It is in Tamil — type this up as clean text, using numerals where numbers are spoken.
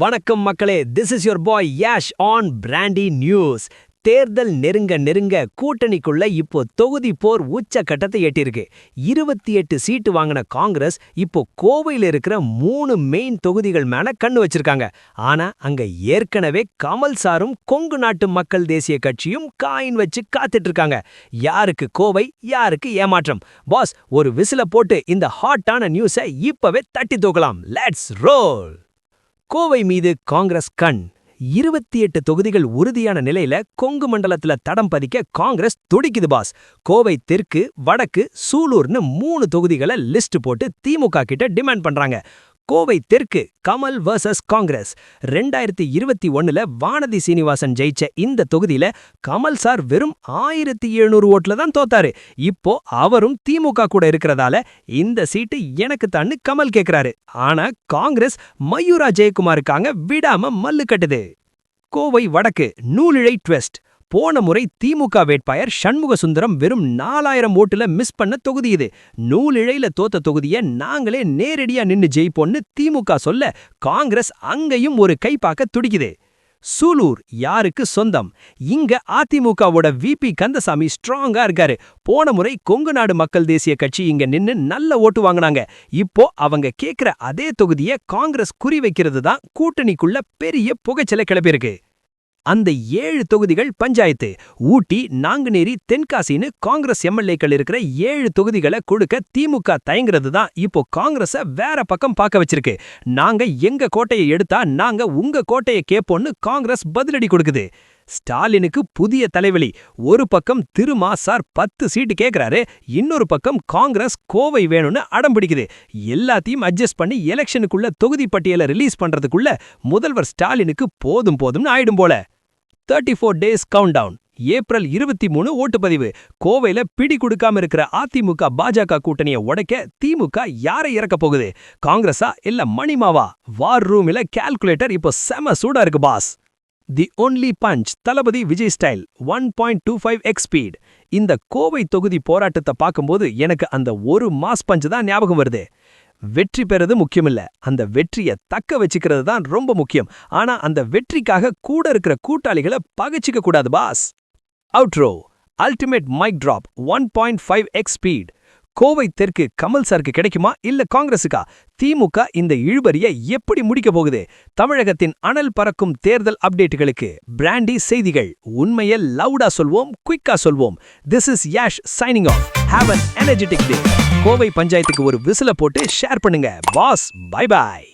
வணக்கம் மக்களே, this is your bye Yash on brandy news. தேர்தல் நெருங்க கூட்டணிக்குள்ள இப்போ தொகுதி போர் உச்சக்கட்டத்தை எட்டியிருக்கு. 28 சீட்டு வாங்கின காங்கிரஸ் இப்போ கோவையில் இருக்கிற 3 மெயின் தொகுதிகள் மேல கண்ணு வச்சிருக்காங்க. ஆனா அங்க ஏற்கனவே கமல் சாரும் கொங்கு நாட்டு மக்கள் தேசிய கட்சியும் காயின் வச்சு காத்துட்டு இருக்காங்க. யாருக்கு கோவை, யாருக்கு ஏமாற்றம்? பாஸ், ஒரு விசில போட்டு இந்த ஹாட்டான நியூஸை இப்பவே தட்டி தூக்கலாம். Let's role. கோவை மீது காங்கிரஸ் கண். 28 தொகுதிகள் உறுதியான நிலையில கொங்கு மண்டலத்துல தடம் பதிக்க காங்கிரஸ் துடிக்குது பாஸ். கோவை தெற்கு, வடக்கு, சூலூர்னு 3 தொகுதிகளை லிஸ்ட் போட்டு திமுக கிட்ட டிமாண்ட் பண்றாங்க. கோவை தெற்கு கமல் வர்சஸ் காங்கிரஸ். 2021ல வானதி சீனிவாசன் ஜெயிச்ச இந்த தொகுதியில கமல் சார் வெறும் 1700 ஓட்டுல தான் தோத்தாரு. இப்போ அவரும் திமுக கூட இருக்கிறதால இந்த சீட்டு எனக்கு தான்னு கமல் கேக்குறாரு. ஆனா காங்கிரஸ் மயூரா ஜெயக்குமாருக்காக விடாம மல்லு கட்டுது. கோவை வடக்கு நூலிழை ட்விஸ்ட். போன முறை திமுக வேட்பாளர் சண்முக சுந்தரம் வெறும் 4000 ஓட்டுல மிஸ் பண்ண தொகுதி இது. நூலிழையில தோத்த தொகுதியை நாங்களே நேரடியா நின்னு ஜெயிப்போன்னு திமுக சொல்ல காங்கிரஸ் அங்கேயும் ஒரு கைப்பாக்க துடிக்குது. சூலூர் யாருக்கு சொந்தம்? இங்க அதிமுகவோட விபி கந்தசாமி ஸ்ட்ராங்கா இருக்காரு. போன முறை கொங்கு நாடு மக்கள் தேசிய கட்சி இங்க நின்னு நல்ல ஓட்டு வாங்கினாங்க. இப்போ அவங்க கேக்குற அதே தொகுதியை காங்கிரஸ் குறி வைக்கிறது தான் கூட்டணிக்குள்ள பெரிய புகைச்சலை கிளப்பியிருக்கு. அந்த 7 தொகுதிகள் பஞ்சாயத்து. ஊட்டி, நாங்குநேரி, தென்காசின்னு காங்கிரஸ் எம்எல்ஏக்கள் இருக்கிற 7 தொகுதிகளை கொடுக்க திமுக தயங்குறது தான் இப்போ காங்கிரஸ வேற பக்கம் பார்க்க வச்சிருக்கு. நாங்க எங்க கோட்டையை எடுத்தா நாங்க உங்க கோட்டையை கேட்போம்னு காங்கிரஸ் பதிலடி கொடுக்குது. ஸ்டாலினுக்கு புதிய தலைவலி. ஒரு பக்கம் திருமா சார் 10 சீட்டு கேட்கிறாரு, இன்னொரு பக்கம் காங்கிரஸ் கோவை வேணும்னு அடம் பிடிக்குது. எல்லாத்தையும் அட்ஜஸ்ட் பண்ணி எலெக்ஷனுக்குள்ள தொகுதி பட்டியலை ரிலீஸ் பண்றதுக்குள்ள முதல்வர் ஸ்டாலினுக்கு போதும்னு ஆயிடும் போல. 34 days கவுண்டவுன். ஏப்ரல் 23 ஓட்டுப்பதிவு. கோவையில பிடி கொடுக்காம இருக்கிற அதிமுக பாஜக கூட்டணியை உடைக்க திமுக யாரை இறக்க போகுது? காங்கிரஸா இல்ல மணிமாவா? வார் ரூமில கால்குலேட்டர் இப்போ செம சூடா இருக்கு boss. The only punch Thalapathy Vijay style 1.25x speed. இந்த கோவை தொகுதி போராட்டத்தை பார்க்கும்போது எனக்கு அந்த ஒரு மாஸ் பஞ்ச் தான் ஞாபகம் வருது. வெற்றி பெறது முக்கியமில்ல, அந்த வெற்றியை தக்க வச்சுக்கிறது தான் ரொம்ப முக்கியம். ஆனா அந்த வெற்றிக்காக கூட இருக்கிற கூட்டாளிகளை பகைச்சிக்க கூடாது boss. Outro ultimate mic drop 1.5x speed. Kovai தெற்கு கமல் சாருக்கு கிடைக்குமா இல்ல காங்கிரசுக்கா? திமுக இந்த இழுபறியை எப்படி முடிக்க போகுது? தமிழகத்தின் அனல் பறக்கும் தேர்தல் அப்டேட்டுகளுக்கு பிராண்டி செய்திகள். உண்மையை லவுடா சொல்வோம், குயிக்கா சொல்வோம். This is Yash signing off. Have an energetic day. Kovai பஞ்சாயத்துக்கு ஒரு விசில போட்டு ஷேர் பண்ணுங்க பாஸ். Bye bye.